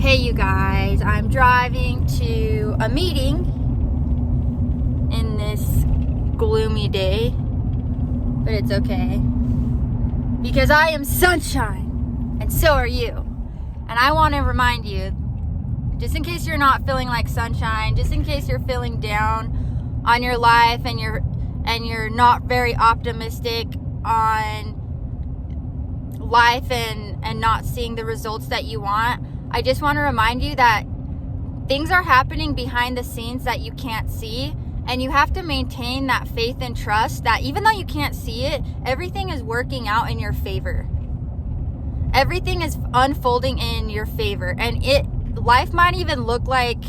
Hey you guys, I'm driving to a meeting in this gloomy day, but it's okay because I am sunshine and so are you. And I want to remind you, just in case you're not feeling like sunshine, just in case you're feeling down on your life and you're not very optimistic on life and not seeing the results that you want, I just want to remind you that things are happening behind the scenes that you can't see, and you have to maintain that faith and trust that even though you can't see it, everything is working out in your favor. Everything is unfolding in your favor, and life might even look like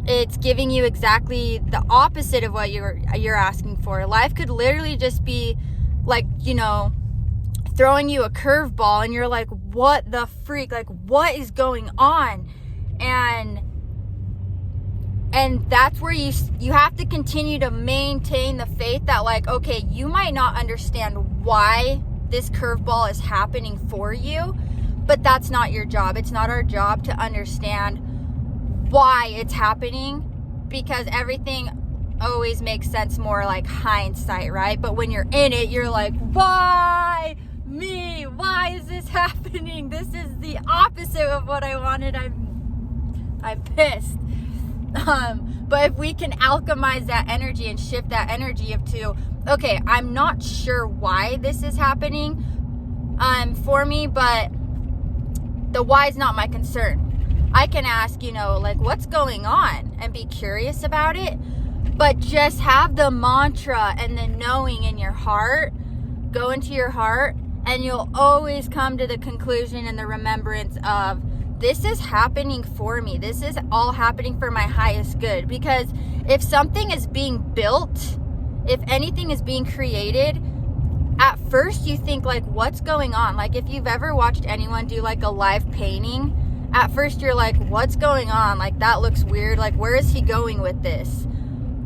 it's giving you exactly the opposite of what you're asking for. Life could literally just be like, throwing you a curveball and you're like, what the freak, like what is going on? And that's where you have to continue to maintain the faith that, like, okay, you might not understand why this curveball is happening for you, but that's not your job. It's not our job to understand why it's happening, because everything always makes sense more like hindsight, right? But when you're in it, you're like, why me? Why is this happening? This is the opposite of what I wanted. I'm pissed. But if we can alchemize that energy and shift that energy to, okay, I'm not sure why this is happening for me, but the why is not my concern. I can ask, like, what's going on, and be curious about it, but just have the mantra and the knowing in your heart. Go into your heart, and you'll always come to the conclusion and the remembrance of, this is happening for me. This is all happening for my highest good. Because if something is being built, if anything is being created, at first you think, like, what's going on? Like, if you've ever watched anyone do like a live painting, at first you're like, what's going on? Like, that looks weird. Like, where is he going with this?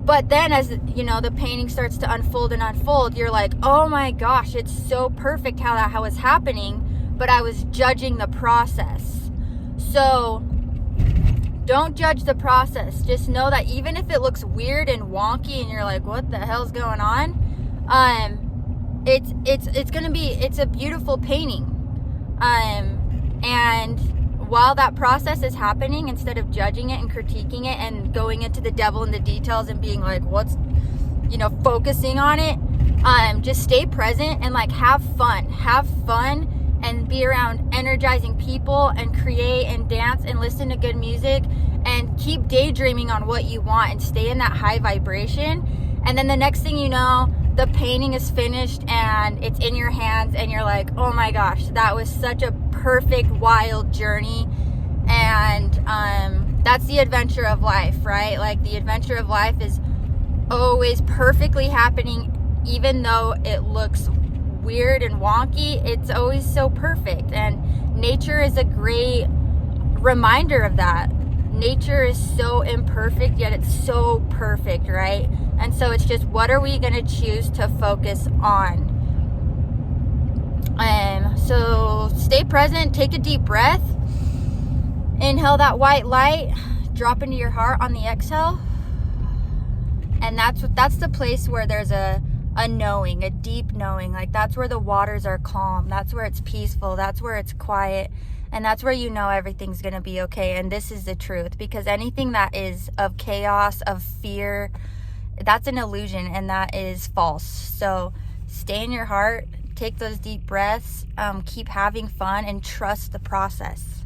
But then as, the painting starts to unfold and unfold, you're like, oh my gosh, it's so perfect how it's happening, but I was judging the process. So don't judge the process. Just know that even if it looks weird and wonky and you're like, what the hell's going on? It's a beautiful painting. And while that process is happening, instead of judging it and critiquing it and going into the devil in the details and being like, focusing on it, just stay present and, like, have fun and be around energizing people and create and dance and listen to good music and keep daydreaming on what you want and stay in that high vibration. And then the next thing you know, the painting is finished and it's in your hands and you're like, oh my gosh, that was such a perfect, wild journey. And that's the adventure of life, right? Like, the adventure of life is always perfectly happening, even though it looks weird and wonky. It's always so perfect, and nature is a great reminder of that. Nature is so imperfect, yet it's so perfect, right? And so it's just, what are we going to choose to focus on? So stay present, take a deep breath, inhale that white light, drop into your heart on the exhale. And that's the place where there's a knowing, a deep knowing. Like, that's where the waters are calm. That's where it's peaceful. That's where it's quiet. And that's where everything's going to be okay. And this is the truth, because anything that is of chaos, of fear, that's an illusion, and that is false. So stay in your heart, take those deep breaths, keep having fun, and trust the process.